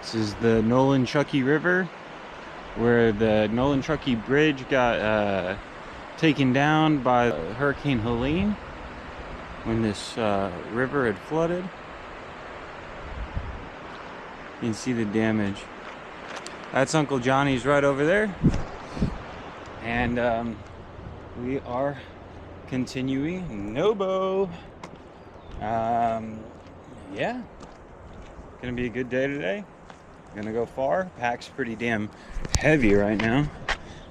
This is the Nolan-Chuckey River, where the Nolan-Chuckey Bridge got taken down by Hurricane Helene when this river had flooded. You can see the damage. That's Uncle Johnny's right over there. And we are continuing. Nobo. Yeah. Gonna be a good day today. Gonna go far. Pack's pretty damn heavy right now.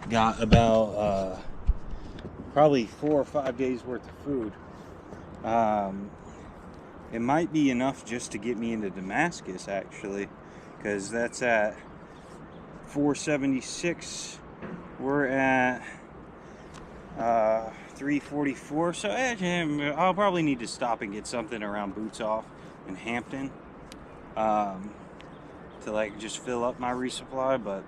Got about probably 4 or 5 days worth of food. It might be enough just to get me into Damascus, actually, because that's at 476. We're at 344. So I'll probably need to stop and get something around Boots Off in Hampton to like just fill up my resupply. But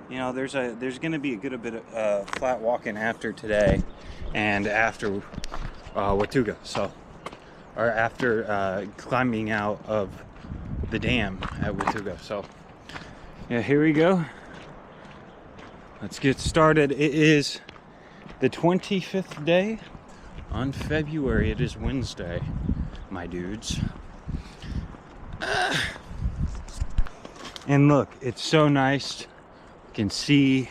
you know, there's gonna be a good bit of flat walking after today and after Watuga, so, or after climbing out of the dam at Watuga. So yeah, here we go. Let's get started. It is the 25th day on February. It is Wednesday, my dudes. And look, it's so nice. You can see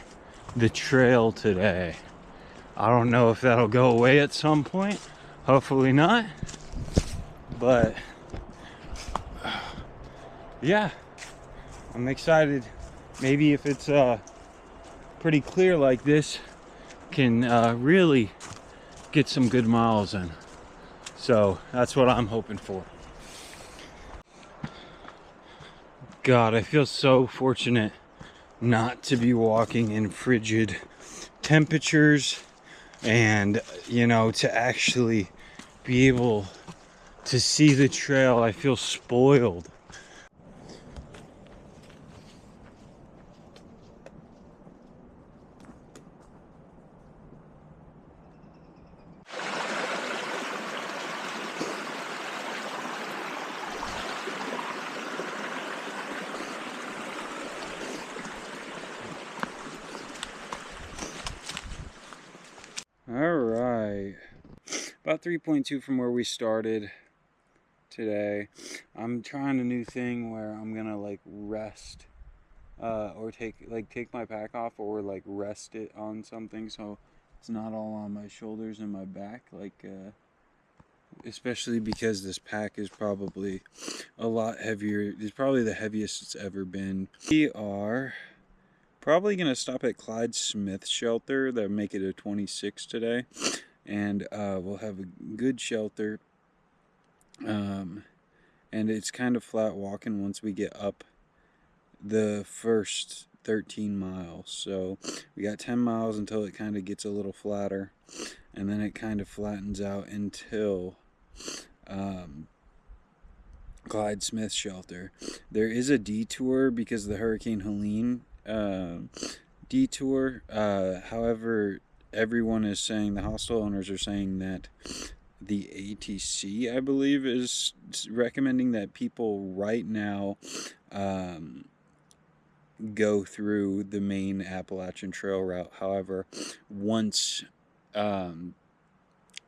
the trail today. I don't know if that'll go away at some point. Hopefully not. But yeah, I'm excited. Maybe if it's pretty clear like this, can really get some good miles in. So that's what I'm hoping for. God, I feel so fortunate not to be walking in frigid temperatures, and you know, to actually be able to see the trail. I feel spoiled. Alright, about 3.2 from where we started today. I'm trying a new thing where I'm gonna like rest or take my pack off, or like rest it on something so it's not all on my shoulders and my back, like especially because this pack is probably a lot heavier. It's probably the heaviest it's ever been. We are probably gonna stop at Clyde Smith shelter. That make it a 26 today, and we'll have a good shelter. And it's kind of flat walking once we get up the first 13 miles. So we got 10 miles until it kind of gets a little flatter, and then it kind of flattens out until Clyde Smith shelter. There is a detour because of the Hurricane Helene detour. However, everyone is saying, the hostel owners are saying that the ATC, I believe, is recommending that people right now go through the main Appalachian Trail route. However, once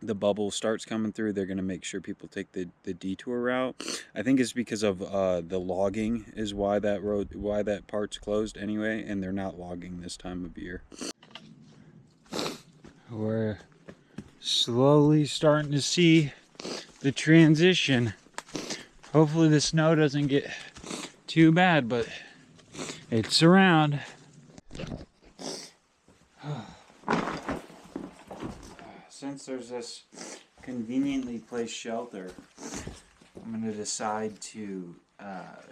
the bubble starts coming through, they're going to make sure people take the detour route. I think it's because of the logging is why that part's closed anyway, and they're not logging this time of year. We're slowly starting to see the transition. Hopefully the snow doesn't get too bad, but it's around. Since there's this conveniently placed shelter, I'm going to decide to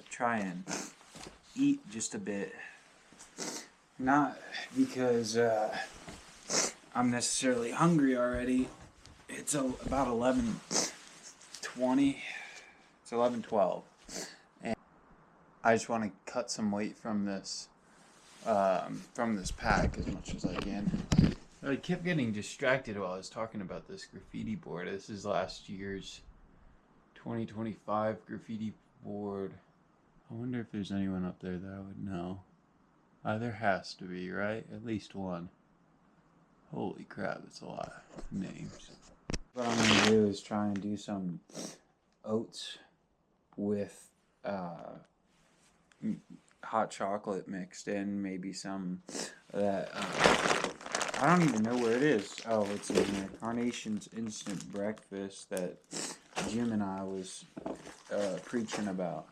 try and eat just a bit. Not because I'm necessarily hungry already. It's about 11:20. It's 11:12. And I just want to cut some weight from this pack as much as I can. I kept getting distracted while I was talking about this graffiti board. This is last year's 2025 graffiti board. I wonder if there's anyone up there that I would know. There has to be, right? At least one. Holy crap, it's a lot of names. What I'm gonna do is try and do some oats with hot chocolate mixed in, maybe some of that. I don't even know where it is. Oh, it's in there. Carnation's Instant Breakfast that Jim and I was preaching about.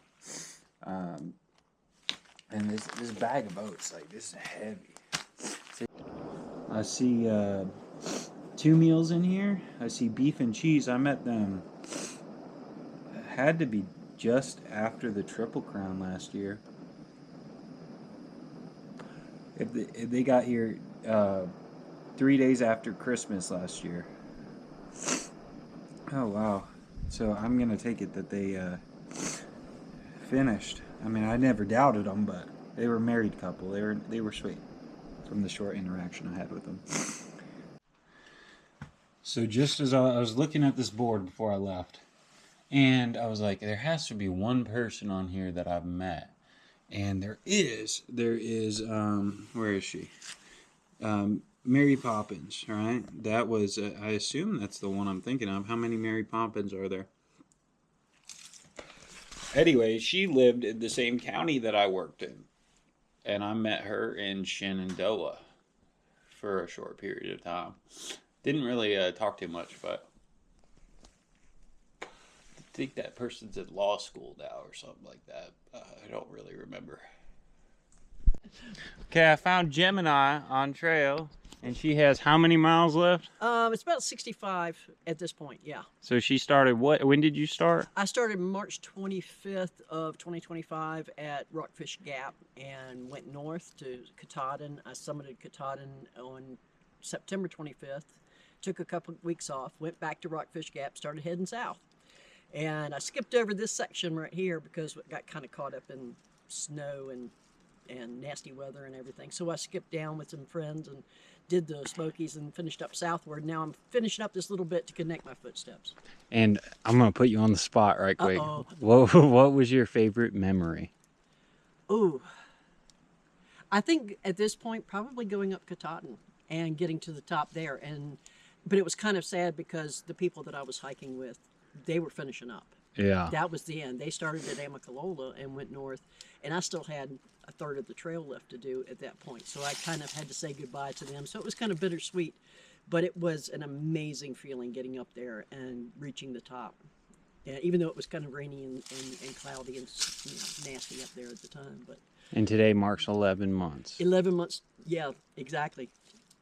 And this bag of oats, like, this is heavy. I see 2 meals in here. I see beef and cheese. I met them. Had to be just after the Triple Crown last year. If they got here 3 days after Christmas last year. Oh wow! So I'm gonna take it that they finished. I mean, I never doubted them, but they were a married couple. They were sweet from the short interaction I had with them. So just as I was looking at this board before I left, and I was like, there has to be one person on here that I've met. And there is, where is she? Mary Poppins, right? That was, I assume that's the one I'm thinking of. How many Mary Poppins are there? Anyway, she lived in the same county that I worked in. And I met her in Shenandoah for a short period of time. Didn't really talk too much, but I think that person's at law school now or something like that. I don't really remember. Okay, I found Gemini on trail, and she has how many miles left? It's about 65 at this point, yeah. So she started what? When did you start? I started March 25th of 2025 at Rockfish Gap and went north to Katahdin. I summited Katahdin on September 25th, took a couple of weeks off, went back to Rockfish Gap, started heading south. And I skipped over this section right here because it got kind of caught up in snow and nasty weather and everything. So I skipped down with some friends and did the Smokies and finished up southward. Now I'm finishing up this little bit to connect my footsteps. And I'm going to put you on the spot right quick. Uh-oh. What was your favorite memory? Ooh. I think at this point, probably going up Katahdin and getting to the top there. But it was kind of sad because the people that I was hiking with, they were finishing up. Yeah. That was the end. They started at Amicalola and went north, and I still had a third of the trail left to do at that point. So I kind of had to say goodbye to them. So it was kind of bittersweet, but it was an amazing feeling getting up there and reaching the top. Yeah, even though it was kind of rainy and cloudy and nasty up there at the time. And today marks 11 months. 11 months. Yeah, exactly.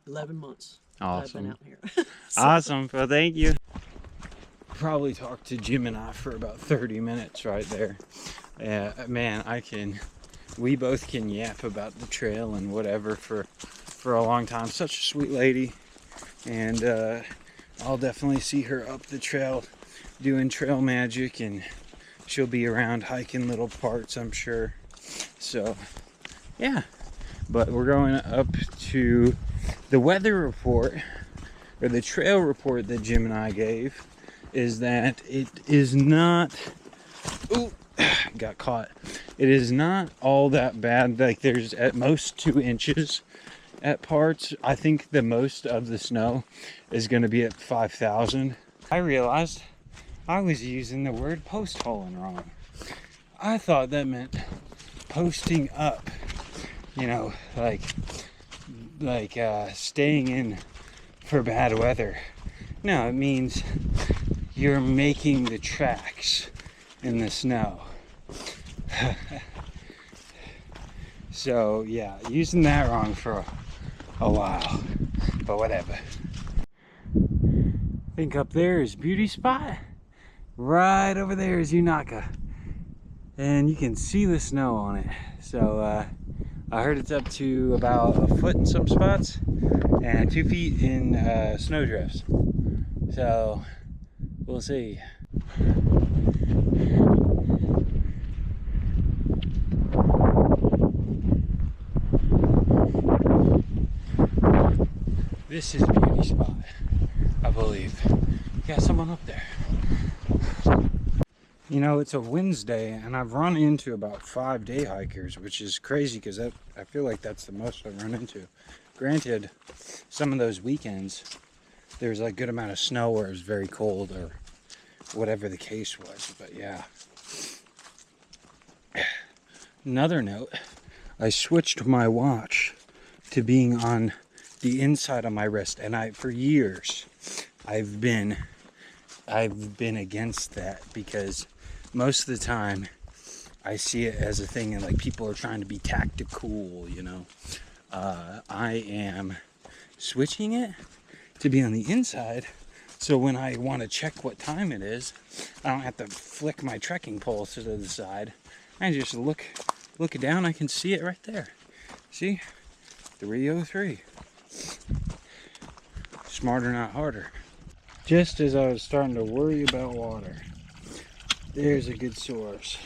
11 months. Awesome. I've been out here. So, awesome. Well, thank you. Probably talked to Jim and I for about 30 minutes right there. Yeah, man, we both can yap about the trail and whatever for a long time. Such a sweet lady, and I'll definitely see her up the trail doing trail magic, and she'll be around hiking little parts, I'm sure. So yeah, but we're going up to the weather report, or the trail report that Jim and I gave, is that it is not, ooh, got caught. It is not all that bad. Like, there's at most 2 inches at parts. I think the most of the snow is going to be at 5,000. I realized I was using the word post holing wrong. I thought that meant posting up, like staying in for bad weather. No, it means you're making the tracks in the snow. So yeah, using that wrong for a while, but whatever. I think up there is beauty spot. Right over there is Unaka, and you can see the snow on it. So I heard it's up to about a foot in some spots and 2 feet in snowdrifts. So we'll see. This is beauty spot, I believe. Got someone up there. You know, it's a Wednesday, and I've run into about 5-day hikers, which is crazy because I feel like that's the most I've run into. Granted, some of those weekends, there's a good amount of snow or it was very cold or whatever the case was. But yeah. Another note, I switched my watch to being on the inside of my wrist, and for years I've been against that because most of the time I see it as a thing and like people are trying to be tactical, you know. I am switching it to be on the inside, so when I want to check what time it is, I don't have to flick my trekking pole to the side. I just look down, I can see it right there. See? 303. Smarter, not harder. Just as I was starting to worry about water, there's a good source.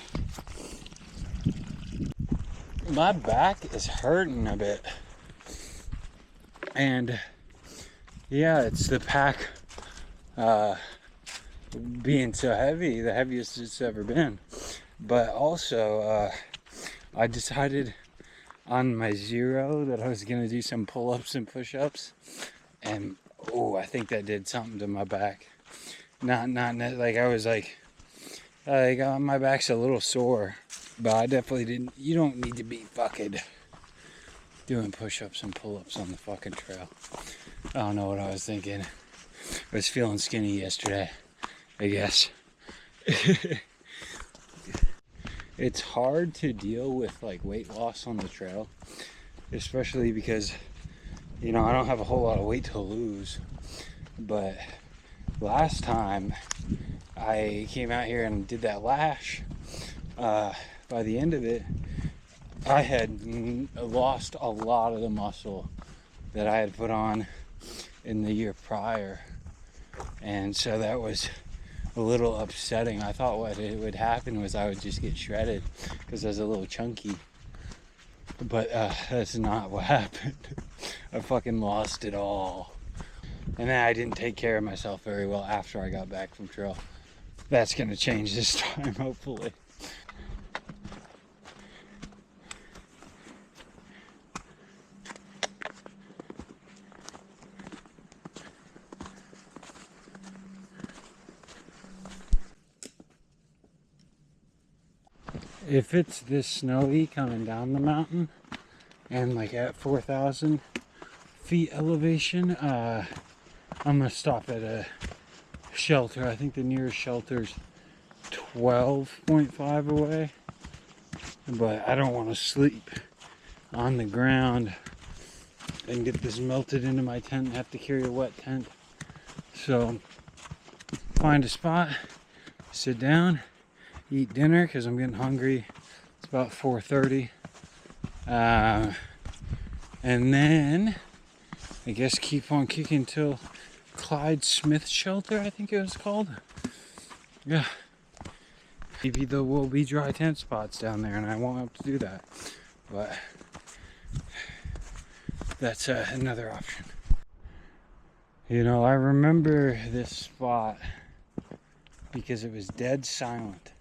My back is hurting a bit. And yeah, it's the pack being so heavy, the heaviest it's ever been. But also, I decided on my 0 that I was gonna do some pull-ups and push-ups, and oh, I think that did something to my back. Not like I was like my back's a little sore, but I definitely didn't. You don't need to be fucking doing push-ups and pull-ups on the fucking trail. I don't know what I was thinking. I was feeling skinny yesterday, I guess. It's hard to deal with like weight loss on the trail, especially because, you know, I don't have a whole lot of weight to lose. But last time I came out here and did that lash, by the end of it, I had lost a lot of the muscle that I had put on in the year prior. And so that was a little upsetting. I thought what it would happen was I would just get shredded because I was a little chunky. But that's not what happened. I fucking lost it all. And then I didn't take care of myself very well after I got back from trail. That's gonna change this time, hopefully. If it's this snowy coming down the mountain and like at 4,000 feet elevation, I'm gonna stop at a shelter. I think the nearest shelter's 12.5 away, but I don't want to sleep on the ground and get this melted into my tent and have to carry a wet tent. So find a spot, sit down, eat dinner because I'm getting hungry. It's about 4:30, and then I guess keep on kicking till Clyde Smith Shelter, I think it was called. Yeah, maybe there will be dry tent spots down there and I won't have to do that, but that's another option. You know, I remember this spot because it was dead silent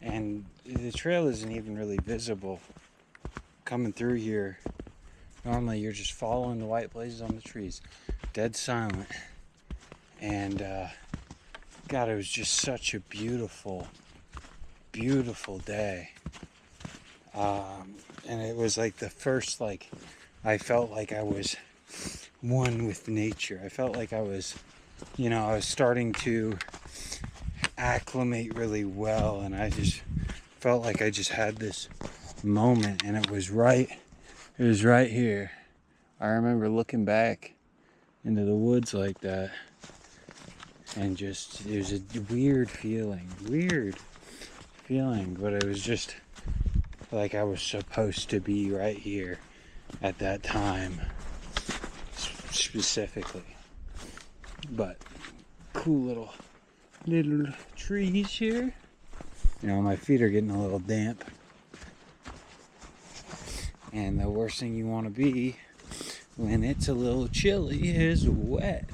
and the trail isn't even really visible coming through here. Normally you're just following the white blazes on the trees. Dead silent. And God, it was just such a beautiful, beautiful day. And it was like the first, like, I felt like I was one with nature. I felt like I was, you know, I was starting to acclimate really well, and I just felt like I just had this moment, and it was right here. I remember looking back into the woods like that, and just, it was a weird feeling, but it was just like I was supposed to be right here at that time, specifically. But cool little trees here. You know, my feet are getting a little damp, and the worst thing you want to be when it's a little chilly is wet.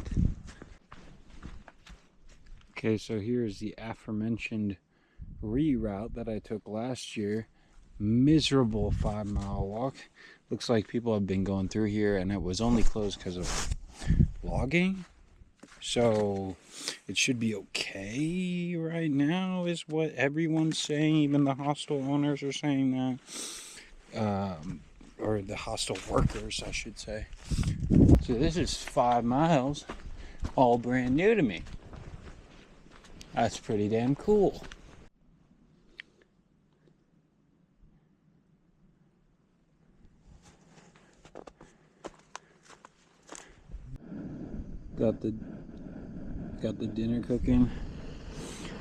Okay, so here's the aforementioned reroute that I took last year. Miserable 5-mile walk. Looks like people have been going through here, and it was only closed because of logging. So it should be okay right now, is what everyone's saying. Even the hostel owners are saying that. Or the hostel workers, I should say. So this is 5 miles, all brand new to me. That's pretty damn cool. Got the dinner cooking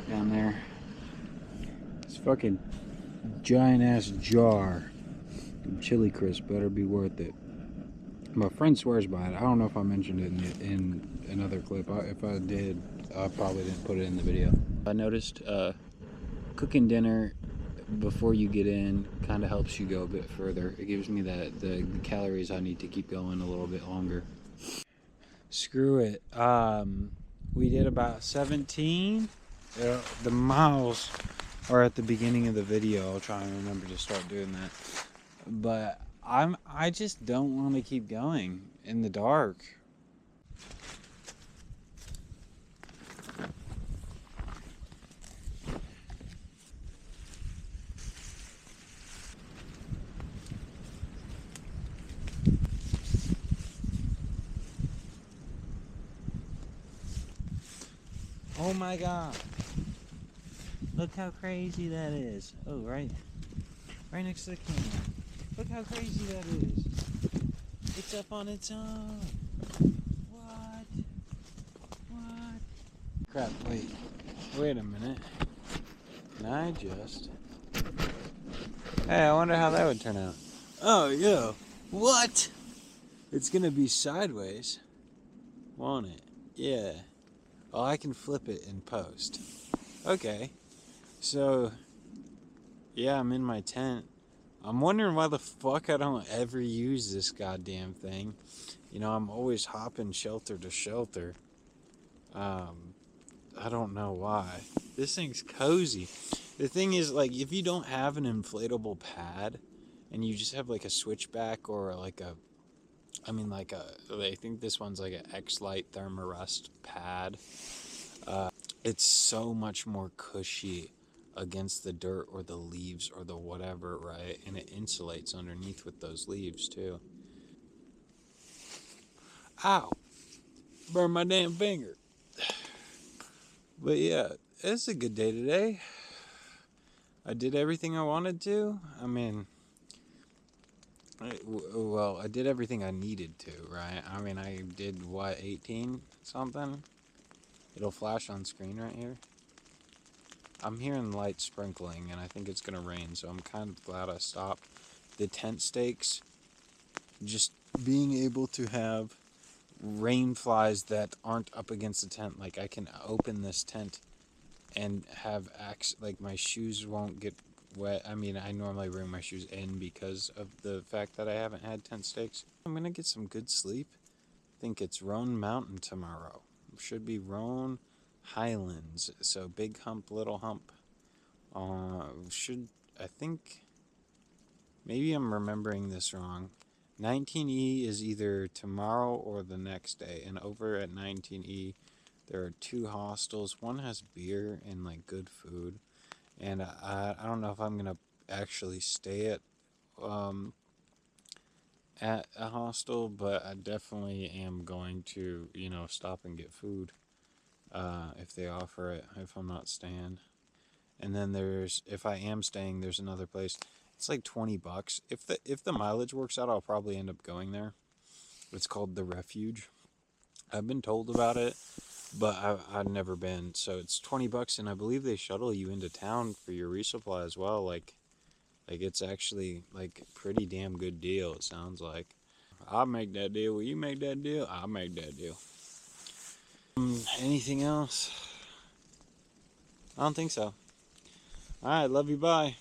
down there. This fucking giant ass jar of chili crisp better be worth it. My friend swears by it. I don't know if I mentioned it in another clip. If I did, I probably didn't put it in the video. I noticed cooking dinner before you get in kind of helps you go a bit further. It gives me the calories I need to keep going a little bit longer. Screw it. We did about 17. The miles are at the beginning of the video. I'll try and remember to start doing that. But I just don't want to keep going in the dark. Oh my god. Look how crazy that is. Oh, right next to the camera. Look how crazy that is. It's up on its own. What? Crap, wait a minute. Can I just... Hey, I wonder how that would turn out. Oh, yeah. What? It's gonna be sideways. Won't it? Yeah. Oh, I can flip it in post. Okay. So, yeah, I'm in my tent. I'm wondering why the fuck I don't ever use this goddamn thing. You know, I'm always hopping shelter to shelter. I don't know why. This thing's cozy. The thing is, like, if you don't have an inflatable pad and you just have like a switchback or like a, I think this one's like an X-Lite Thermarest pad. It's so much more cushy against the dirt or the leaves or the whatever, right? And it insulates underneath with those leaves too. Ow! Burned my damn finger. But yeah, it's a good day today. I did everything I wanted to. I mean, I did everything I needed to, right? I mean, I did, 18 something? It'll flash on screen right here. I'm hearing light sprinkling, and I think it's going to rain, so I'm kind of glad I stopped. The tent stakes, just being able to have rain flies that aren't up against the tent. Like, I can open this tent and have like, my shoes won't get wet. I mean, I normally bring my shoes in because of the fact that I haven't had tent stakes. I'm going to get some good sleep. I think it's Roan Mountain tomorrow. Should be Roan Highlands. So big hump, little hump. I think, maybe I'm remembering this wrong. 19E is either tomorrow or the next day. And over at 19E, there are 2 hostels. One has beer and like good food. And I don't know if I'm going to actually stay at a hostel, but I definitely am going to, stop and get food if they offer it, if I'm not staying. And then if I am staying, there's another place. It's like $20. If the mileage works out, I'll probably end up going there. It's called The Refuge. I've been told about it, but I've never been. So it's $20, and I believe they shuttle you into town for your resupply as well. Like it's actually like pretty damn good deal. It sounds like. I'll make that deal. Will you make that deal? I'll make that deal. Anything else? I don't think so. Alright, love you, bye.